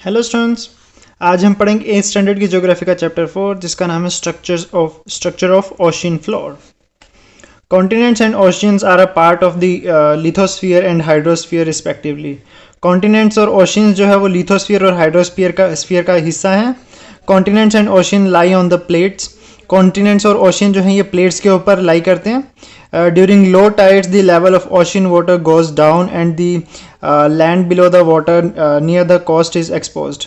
Hello students, आज हम पढ़ेंगे 8th स्टैंडर्ड की ज्योग्राफी का चैप्टर 4 जिसका नाम है structure of ocean floor. Continents and oceans are a part of the lithosphere and hydrosphere respectively. Continents और ओशियंस जो है वो लिथोस्फीयर और हाइड्रोस्फीयर का हिस्सा है। Continents and ocean lie on the plates. Continents और ओशियन जो है ये प्लेट्स के ऊपर लाई करते हैं। During low tides the level of ocean water goes down and the land below the water near the coast is exposed.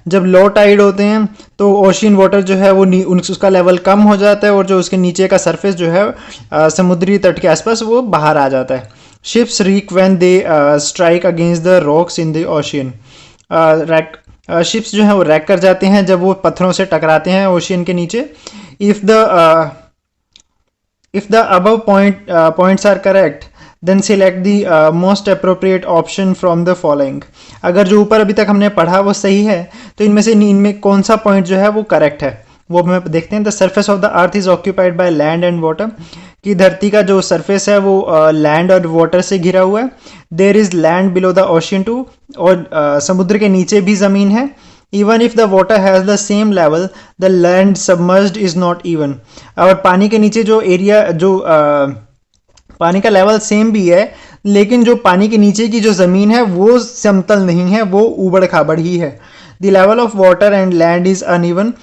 जब low tide होते हैं तो ओशियन वाटर जो है वो उसका लेवल कम हो जाता है और जो उसके नीचे का सरफेस जो है समुद्री तट के आसपास वो बाहर आ जाता है। Ships rig when they strike against the rocks in the ocean. Ships जो है वो रैक कर जाते हैं जब वो पत्थरों से टकराते हैं ओशियन के नीचे। If the above points are correct then select the most appropriate option from the following. अगर जो ऊपर अभी तक हमने पढ़ा वो सही है तो इनमें कौन सा पॉइंट जो है वो करेक्ट है वो हमें देखते हैं। The surface of the earth is occupied by land and water, कि धरती का जो सरफेस है वो लैंड और वाटर से घिरा हुआ है। There is land below the ocean too, और समुद्र के नीचे भी ज़मीन है। Even if the water has the same level the land submerged is not even. और पानी के नीचे जो एरिया पानी का लेवल सेम भी है लेकिन जो पानी के नीचे की जो ज़मीन है वो समतल नहीं है, वो ऊबड़ खाबड़ ही है। The level of water and land is uneven.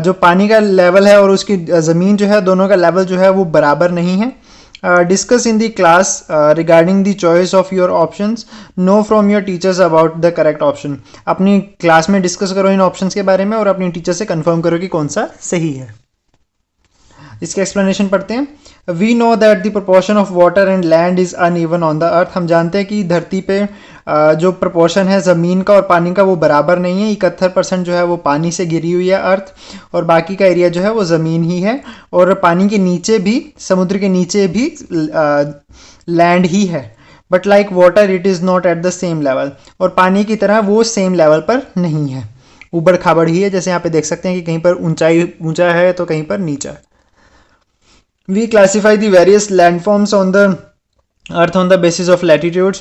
जो पानी का लेवल है और उसकी ज़मीन जो है दोनों का लेवल जो है वो बराबर नहीं है। Discuss in the class regarding the choice of your options, know from your teachers about the correct option. अपनी क्लास में डिस्कस करो इन ऑप्शंस के बारे में और अपनी टीचर से कंफर्म करो कि कौन सा सही है। इसके एक्सप्लेनेशन पढ़ते हैं। We know that the proportion of water and land is uneven on the earth. हम जानते हैं कि धरती पे जो प्रोपोर्शन है ज़मीन का और पानी का वो बराबर नहीं है। 71% जो है वो पानी से घिरी हुई है अर्थ, और बाकी का एरिया जो है वो ज़मीन ही है। और पानी के नीचे भी, समुद्र के नीचे भी लैंड ही है। But like water it is not at the same level. और पानी की तरह वो सेम लेवल पर नहीं है, ऊबड़ खाबड़ ही है। जैसे यहाँ पे देख सकते हैं कि कहीं पर ऊंचा है तो कहीं पर नीचा है। We classify the various landforms on the earth on the basis of latitudes.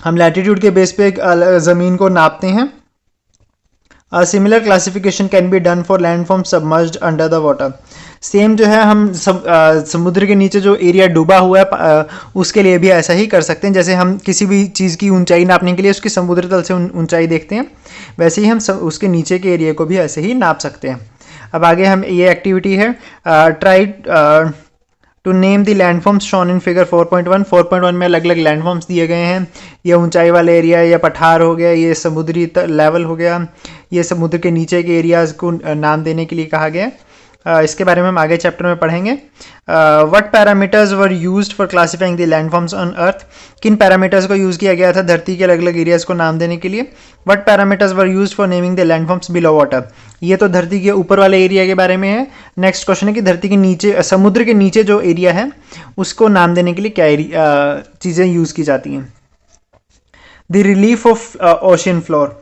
हम लैटिट्यूड के बेस पे ज़मीन को नापते हैं। A similar classification can be done for landforms submerged under the water. Same जो है हम समुद्र के नीचे जो एरिया डूबा हुआ है उसके लिए भी ऐसा ही कर सकते हैं। जैसे हम किसी भी चीज़ की ऊंचाई नापने के लिए उसकी समुद्र तल से ऊंचाई देखते हैं, वैसे ही हम उसके नीचे के एरिया को भी ऐसे ही नाप सकते हैं। अब आगे हम ये एक्टिविटी है, try to name the landforms shown in figure 4.1। 4.1 में अलग अलग लैंडफॉर्म्स दिए गए हैं। ये ऊंचाई वाले एरिया या पठार हो गया, ये समुद्री लेवल हो गया, ये समुद्र के नीचे के एरियाज को नाम देने के लिए कहा गया। इसके बारे में हम आगे चैप्टर में पढ़ेंगे। What parameters were used for classifying the landforms on earth. किन पैरामीटर्स को यूज़ किया गया था धरती के अलग अलग एरियाज को नाम देने के लिए। What parameters were used for naming the landforms below water. ये तो धरती के ऊपर वाले एरिया के बारे में है। नेक्स्ट क्वेश्चन है कि धरती के नीचे, समुद्र के नीचे जो एरिया है उसको नाम देने के लिए क्या चीज़ें यूज़ की जाती हैं। The relief of ocean floor.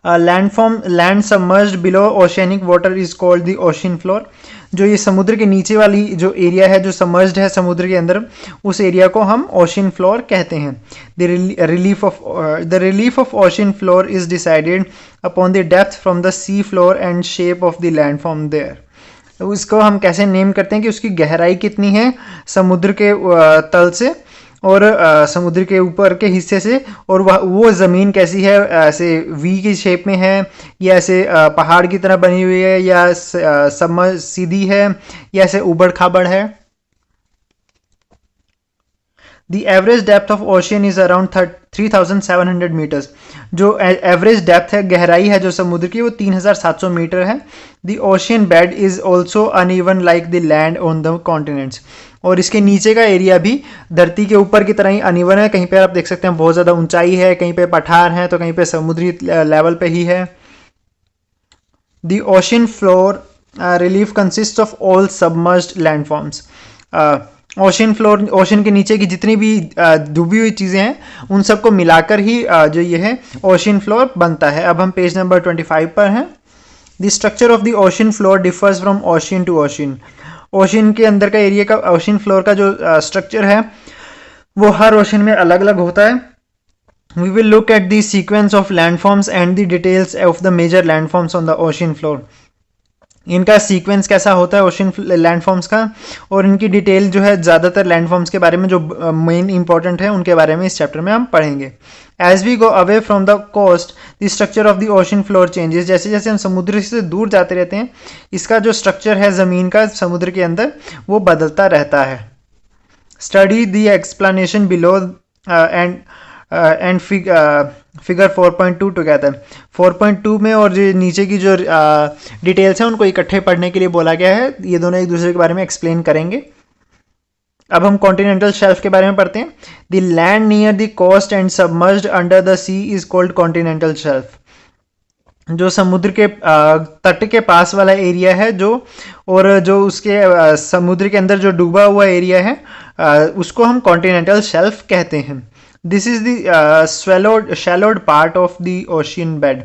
Land submerged below oceanic water is called the ocean floor. जो ये समुद्र के नीचे वाली जो एरिया है जो सबमर्ज्ड है समुद्र के अंदर, उस एरिया को हम ओशियन फ्लोर कहते हैं। The relief of ocean floor is decided upon the depth from the sea floor and shape of the landform there. उसको हम कैसे नेम करते हैं कि उसकी गहराई कितनी है समुद्र के तल से और समुद्र के ऊपर के हिस्से से, और वो ज़मीन कैसी है, ऐसे वी की शेप में है या ऐसे पहाड़ की तरह बनी हुई है या सीधी है या ऐसे उबड़ खाबड़ है। The average depth of ocean is around 3700 metres. जो एवरेज डेप्थ है, गहराई है जो समुद्र की, वो 3700 मीटर है। The ocean bed is also uneven like the land on the continents. और इसके नीचे का एरिया भी धरती के ऊपर की तरह ही अनइवन है। कहीं पे आप देख सकते हैं बहुत ज़्यादा ऊंचाई है, कहीं पे पठार है तो कहीं पे समुद्री लेवल पे ही है। The ocean floor relief consist of all submerged landforms. Ocean floor, ocean के नीचे की जितनी भी डूबी हुई चीज़ें हैं उन सबको मिलाकर ही जो ये है ओशियन फ्लोर बनता है। अब हम पेज नंबर 25 पर हैं। The structure of the ocean floor differs from ocean to ocean. Ocean के अंदर का एरिया का, ओशियन फ्लोर का जो स्ट्रक्चर है वो हर ओशियन में अलग अलग होता है। We will look at the sequence of landforms and the details of the major landforms on the ocean floor. इनका सीक्वेंस कैसा होता है ओशन लैंडफॉर्म्स का, और इनकी डिटेल जो है ज़्यादातर लैंडफॉर्म्स के बारे में जो मेन इंपॉर्टेंट है उनके बारे में इस चैप्टर में हम पढ़ेंगे. As we go away from the coast the structure of the ocean floor changes. जैसे जैसे हम समुद्र से दूर जाते रहते हैं इसका जो स्ट्रक्चर है ज़मीन का समुद्र के अंदर वो बदलता रहता है. Study the explanation below and figure 4.2 together. 4.2 में और जो नीचे की जो डिटेल्स हैं उनको इकट्ठे पढ़ने के लिए बोला गया है. ये दोनों एक दूसरे के बारे में एक्सप्लेन करेंगे. अब हम कॉन्टिनेंटल शेल्फ के बारे में पढ़ते हैं. The land near the coast and submerged under the sea is called continental shelf. जो समुद्र के तट के पास वाला एरिया है जो, और जो उसके समुद्र के अंदर जो डूबा हुआ एरिया है उसको हम कॉन्टिनेंटल शेल्फ कहते हैं. This is the shallowest part of the ocean bed.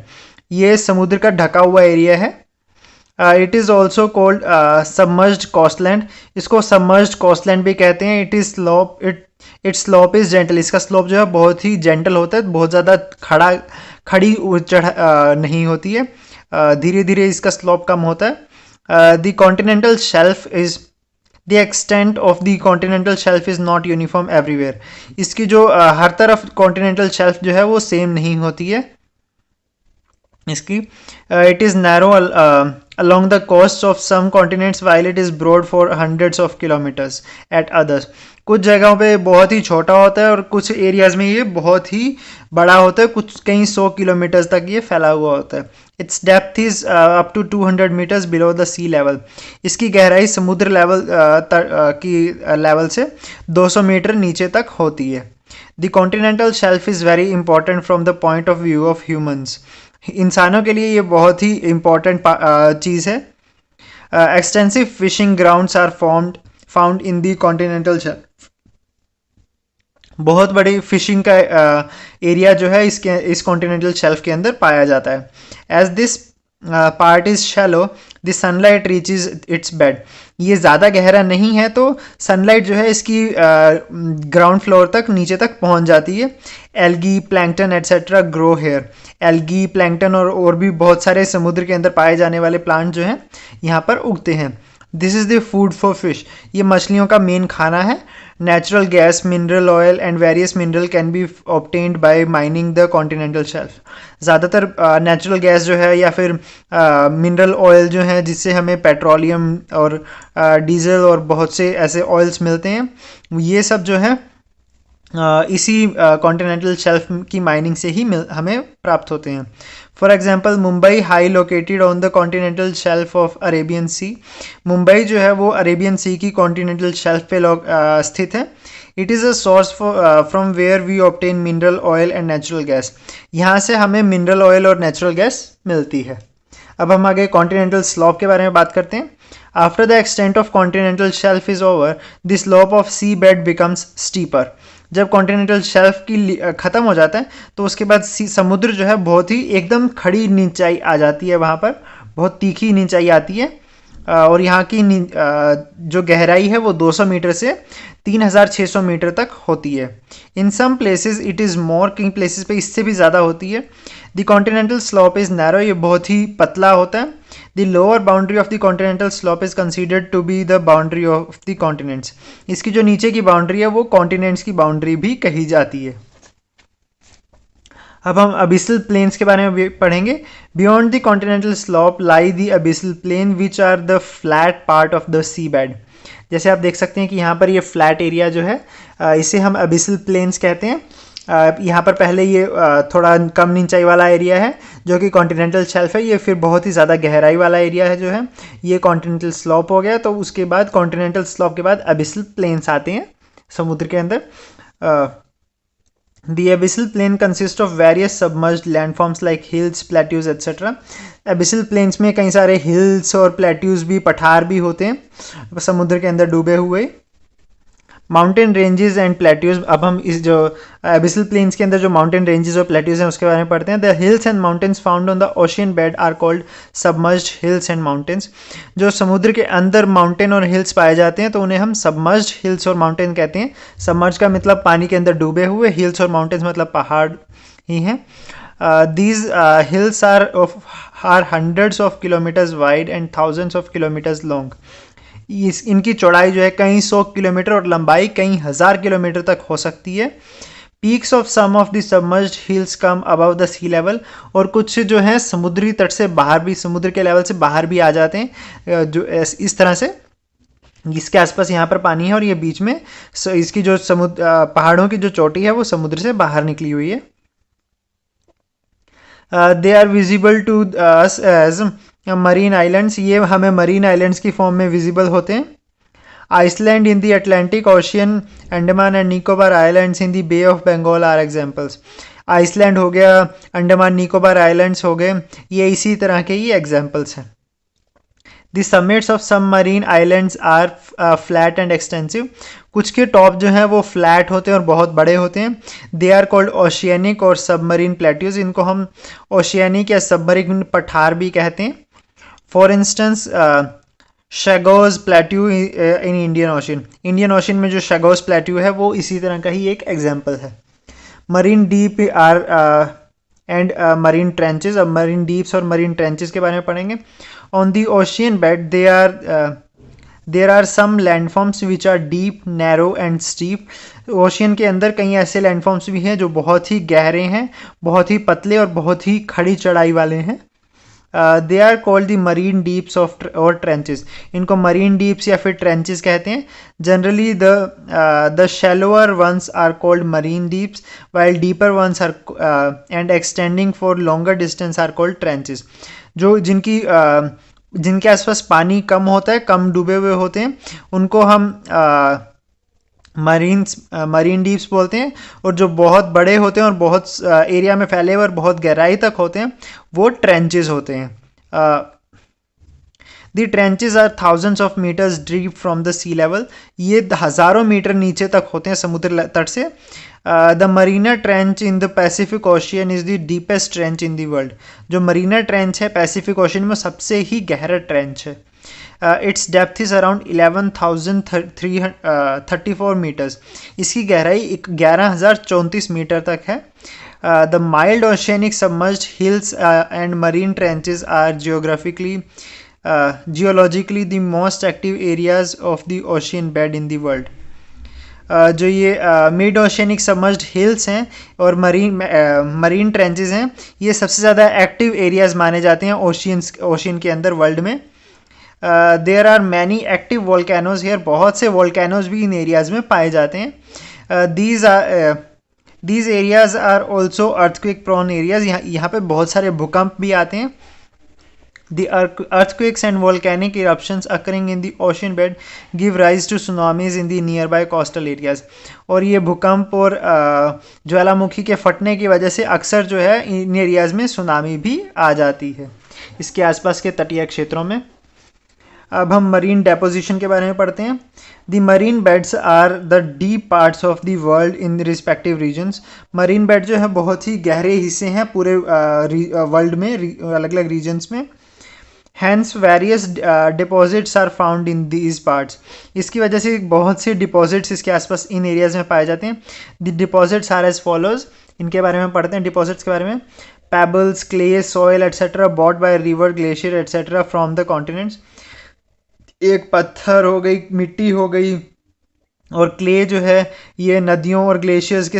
ये समुद्र का ढका हुआ एरिया है. It is also called submerged coastland. इसको सबमर्ज्ड कोस्टलैंड भी कहते हैं. It is slope its slope is gentle. इसका स्लोप जो है बहुत ही जेंटल होता है, बहुत ज़्यादा खड़ी चढ़ नहीं होती है, धीरे धीरे इसका स्लोप कम होता है. The continental shelf is the extent of the continental shelf is not uniform everywhere. इसकी जो हर तरफ कॉन्टिनेंटल शेल्फ जो है वो सेम नहीं होती है इसकी. It is narrow along the coasts of some continents while it is broad for hundreds of kilometers at others. कुछ जगहों पे बहुत ही छोटा होता है और कुछ एरियाज में ये बहुत ही बड़ा होता है, कुछ कहीं 100 किलोमीटर्स तक ये फैला हुआ होता है. Its depth is up to 200 metres below the sea level. इसकी गहराई समुद्र लेवल की लेवल से 200 मीटर नीचे तक होती है. The continental shelf is very important from the point of view of humans. इंसानों के लिए ये बहुत ही इम्पॉर्टेंट चीज़ है. Extensive fishing grounds are found in the continental shelf. बहुत बड़ी फिशिंग का एरिया जो है इस कॉन्टिनेंटल शेल्फ के अंदर पाया जाता है. As this part is shallow the sunlight reaches its bed. ये ज़्यादा गहरा नहीं है तो सनलाइट जो है इसकी ग्राउंड फ्लोर तक नीचे तक पहुंच जाती है. Algae plankton etcetera grow here. Algae plankton और भी बहुत सारे समुद्र के अंदर पाए जाने वाले प्लांट जो हैं यहाँ पर उगते हैं. This is the food for fish. ये मछलियों का मेन खाना है. Natural gas, mineral oil and various mineral can be obtained by mining the continental shelf. ज़्यादातर नेचुरल गैस जो है या फिर मिनरल ऑयल जो है जिससे हमें पेट्रोलियम और डीजल और बहुत से ऐसे ऑयल्स मिलते हैं, ये सब जो है इसी कॉन्टिनेंटल शेल्फ की माइनिंग से ही हमें प्राप्त होते हैं. For example Mumbai High located on the continental shelf of Arabian Sea. Mumbai जो है वो अरेबियन सी की कॉन्टिनेंटल शेल्फ पे स्थित है. It is a source from where we obtain mineral oil and natural gas. यहाँ से हमें मिनरल ऑयल और नेचुरल गैस मिलती है. अब हम आगे कॉन्टिनेंटल स्लोप के बारे में बात करते हैं. After the extent of continental shelf is over the slope of sea bed becomes steeper. जब कॉन्टिनेंटल शेल्फ की ख़त्म हो जाता है तो उसके बाद समुद्र जो है बहुत ही एकदम खड़ी नीचाई आ जाती है, वहाँ पर बहुत तीखी नीचाई आती है. और यहाँ की जो गहराई है वो 200 मीटर से 3600 मीटर तक होती है. In some places it is more, कई प्लेसेस पे इससे भी ज़्यादा होती है. The continental slope is narrow. ये बहुत ही पतला होता है. The lower boundary of the continental slope is considered to be the boundary of the continents. इसकी जो नीचे की बाउंड्री है वो कॉन्टिनेंट्स की बाउंड्री भी कही जाती है. अब हम अबिसल प्लेन्स के बारे में पढ़ेंगे. Beyond the continental slope lie the abyssal plain which are the flat part of the sea bed. जैसे आप देख सकते हैं कि यहाँ पर ये फ्लैट एरिया जो है इसे हम अबिसल प्लेन्स कहते हैं. यहाँ पर पहले ये थोड़ा कम नीचाई वाला एरिया है जो कि कॉन्टिनेंटल शेल्फ है. ये फिर बहुत ही ज़्यादा गहराई वाला एरिया है जो है ये कॉन्टिनेंटल स्लोप हो गया. तो उसके बाद कॉन्टिनेंटल स्लोप के बाद अबिसल प्लेन्स आते हैं समुद्र के अंदर. The abyssal plain consists of various submerged landforms like hills, plateaus, etc. Abyssal plains में कई सारे hills और plateaus भी, पठार भी होते हैं समुद्र के अंदर डूबे हुए. Mountain ranges and plateaus. अब हम इस जो एबिसल प्लेन्स के अंदर जो माउंटेन रेंजेस और प्लेट्यूज हैं उसके बारे में पढ़ते हैं। The hills and mountains found on the ocean bed are called submerged hills and mountains. जो समुद्र के अंदर माउंटेन और हिल्स पाए जाते हैं तो उन्हें हम सबमर्ज्ड हिल्स और माउंटेन कहते हैं। सबमर्ज का मतलब पानी के अंदर डूबे हुए, हिल्स और माउंटेन्स मतलब पहाड़ ही हैं। These hills are hundreds of kilometers wide and thousands of kilometers long. इनकी चौड़ाई जो है कई 100 किलोमीटर और लंबाई कई हजार किलोमीटर तक हो सकती है। Peaks of some of the submerged hills come above the sea level, और कुछ जो है समुद्री तट से बाहर भी, समुद्र के लेवल से बाहर भी आ जाते हैं। जो इस तरह से इसके आसपास यहाँ पर पानी है और ये बीच में इसकी जो पहाड़ों की जो चोटी है वो समुद्र से बाहर निकली हुई है। They are visible to us as marine islands. ये हमें मरीन आइलैंड्स की फॉर्म में विजिबल होते हैं। Iceland in the Atlantic ocean, Andaman and Nicobar islands in the bay of Bengal are examples. Iceland हो गया, अंडमान निकोबार आइलैंड्स हो गए, ये इसी तरह के ही एग्जांपल्स हैं। The summits of submarine islands are flat and extensive. कुछ के टॉप जो हैं वो फ्लैट होते हैं और बहुत बड़े होते हैं। They are called oceanic or submarine plateaus. इनको हम ओशियनिक या सबमरीन पठार भी कहते हैं। For instance Chagos plateau in Indian Ocean. Indian Ocean में जो शैगोज प्लेट्यू है वो इसी तरह का ही एक एग्जाम्पल है। Marine deep are and marine trenches. अब मरीन डीप्स और मरीन ट्रेंचेस के बारे में पढ़ेंगे। On the ocean bed there are some landforms which are deep, narrow and steep. Ocean के अंदर कई ऐसे लैंडफॉर्म्स भी हैं जो बहुत ही गहरे हैं, बहुत ही पतले और बहुत ही खड़ी चढ़ाई वाले हैं। They are called the marine deeps of और ट्रेंचेस। इनको मरीन डीप्स या फिर ट्रेंचेस कहते हैं। Generally the shallower ones are called marine deeps while deeper ones are and extending for longer distance are called trenches. जो जिनके आसपास पानी कम होता है, कम डूबे हुए होते हैं, उनको हम मरीन डीप्स बोलते हैं। और जो बहुत बड़े होते हैं और बहुत एरिया में फैले हुए और बहुत गहराई तक होते हैं वो ट्रेंचेस होते हैं। The trenches are thousands of metres deep from the sea level. ये हज़ारों मीटर नीचे तक होते हैं समुद्र तट से। The Mariana trench in the Pacific ocean is the deepest trench in the world. जो मरीना ट्रेंच है पैसिफिक ओशियन में सबसे ही गहरा ट्रेंच है। Its depth is around 11,334 metres. इसकी गहराई 11,034 मीटर तक है। The mild oceanic submerged hills and marine trenches are geologically the most active areas of the ocean bed in the world. जो ये मिड ओशियनिक सबमर्ज्ड हिल्स हैं और marine trenches हैं, ये सबसे ज़्यादा एक्टिव एरियाज माने जाते हैं ओशियन के अंदर वर्ल्ड में। There are many active volcanoes here. बहुत से वोल्केनोज भी इन एरियाज में पाए जाते हैं। These areas are also earthquake prone areas. यहाँ पे बहुत सारे भूकंप भी आते हैं। The earthquakes and volcanic eruptions occurring in the ocean bed give rise to tsunamis in the nearby coastal areas. और ये भूकंप और ज्वालामुखी के फटने की वजह से अक्सर जो है इन एरियाज में सुनामी भी आ जाती है, इसके आसपास के तटीय क्षेत्रों में। अब हम मरीन डेपोजिशन के बारे में पढ़ते हैं। The marine beds are the deep parts of the world in respective regions. Marine bed जो है बहुत ही गहरे हिस्से हैं पूरे वर्ल्ड में, अलग अलग रीजन्स में। Hence various deposits are found in these parts. इसकी वजह से बहुत से डिपॉजिट्स इसके आसपास इन एरियाज में पाए जाते हैं। The deposits are as follows. इनके बारे में पढ़ते हैं डिपॉजिट्स के बारे में। Pebbles, clay, soil etcetera bought by river, glacier etcetera from the continents. एक पत्थर हो गई, मिट्टी हो गई और क्ले जो है ये नदियों और ग्लेशियर्स के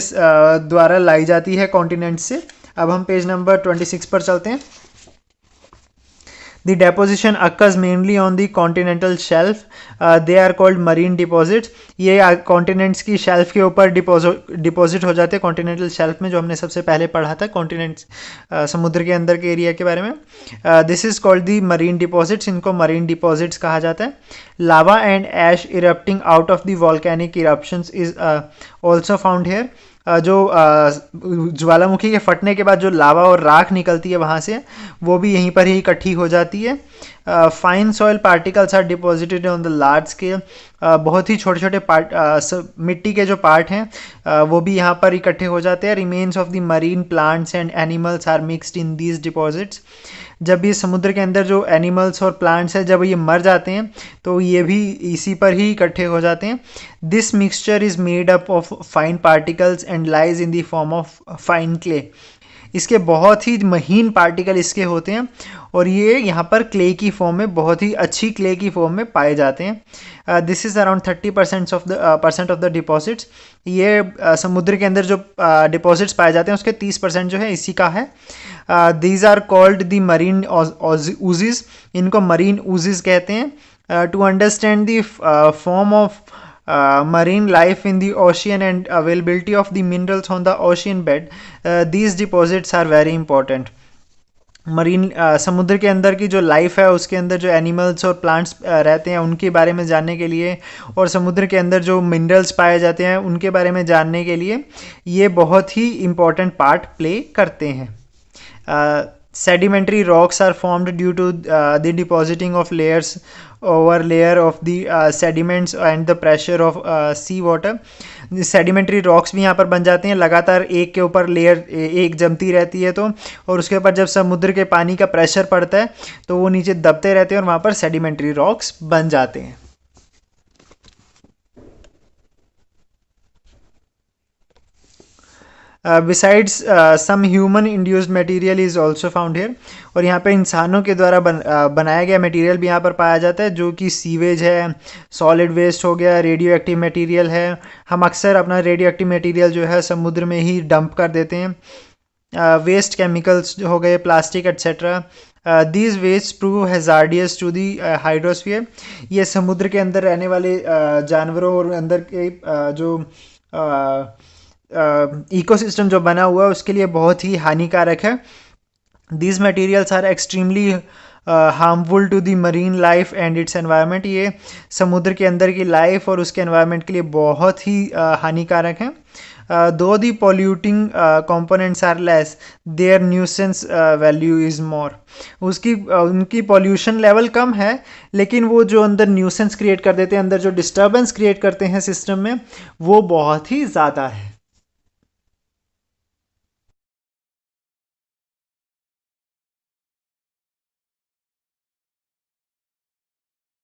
द्वारा लाई जाती है कॉन्टिनेंट से। अब हम पेज नंबर 26 पर चलते हैं। The deposition occurs mainly on the continental shelf. They are called marine deposits. ये कॉन्टिनेंट्स की शेल्फ के ऊपर डिपॉजिट हो जाते हैं। कॉन्टिनेंटल शेल्फ में जो हमने सबसे पहले पढ़ा था कॉन्टिनेंट्स समुद्र के अंदर के एरिया के बारे में। This is called the marine deposits. इनको मरीन डिपॉजिट्स कहा जाता है। Lava and ash erupting out of the volcanic eruptions is also found here. जो ज्वालामुखी के फटने के बाद जो लावा और राख निकलती है वहाँ से, वो भी यहीं पर ही इकट्ठी हो जाती है। Fine soil particles are deposited on the large scale. बहुत ही छोटे छोटे मिट्टी के जो पार्ट हैं वो भी यहाँ पर इकट्ठे हो जाते हैं। Remains of the marine plants and animals are mixed in these deposits. जब ये समुद्र के अंदर जो एनिमल्स और प्लांट्स हैं जब ये मर जाते हैं तो ये भी इसी पर ही इकट्ठे हो जाते हैं। This mixture is made up of fine particles and lies in the form of fine clay. इसके बहुत ही महीन पार्टिकल इसके होते हैं और ये यहाँ पर क्ले की फॉर्म में, बहुत ही अच्छी क्ले की फॉर्म में पाए जाते हैं। This is around 30% of the deposits. ये समुद्र के अंदर जो डिपॉजिट्स पाए जाते हैं उसके 30% जो है इसी का है। These are called the marine oozes. इनको मरीन ओजिस कहते हैं। To understand the form of marine life in the ocean and availability of the minerals on the ocean bed, these deposits are very important. Marine समुद्र के अंदर की जो life है उसके अंदर जो एनिमल्स और प्लांट्स रहते हैं उनके बारे में जानने के लिए और समुद्र के अंदर जो मिनरल्स पाए जाते हैं उनके बारे में जानने के लिए ये बहुत ही इम्पोर्टेंट पार्ट प्ले करते हैं। Sedimentary rocks are formed due to the depositing of layers over layer of the sediments and the pressure of sea water. Sedimentary rocks भी यहाँ पर बन जाते हैं, लगातार एक के ऊपर लेयर एक जमती रहती है तो, और उसके ऊपर जब समुद्र के पानी का प्रेशर पड़ता है तो वो नीचे दबते रहते हैं और वहाँ पर सेडिमेंट्री रॉक्स बन जाते हैं। Besides some human induced material is also found here. और यहाँ पे इंसानों के द्वारा बनाया गया मटेरियल भी यहाँ पर पाया जाता है, जो कि सीवेज है, सॉलिड वेस्ट हो गया, रेडियो एक्टिव मटेरियल है। हम अक्सर अपना रेडियो एक्टिव मटेरियल जो है समुद्र में ही डंप कर देते हैं। वेस्ट केमिकल्स हो गए, plastic etcetera. These waste prove hazardous to the hydrosphere. ये समुद्र के अंदर रहने वाले जानवरों और अंदर के जो इकोसिस्टम जो बना हुआ है उसके लिए बहुत ही हानिकारक है। These materials are extremely harmful to the marine life and its environment। ये समुद्र के अंदर की लाइफ और उसके एनवायरनमेंट के लिए बहुत ही हानिकारक हैं। Though the polluting components are less, their nuisance value is more। उनकी पॉल्यूशन लेवल कम है लेकिन वो जो अंदर न्यूसेंस क्रिएट कर देते हैं, अंदर जो डिस्टर्बेंस क्रिएट करते हैं सिस्टम में, वो बहुत ही ज़्यादा है।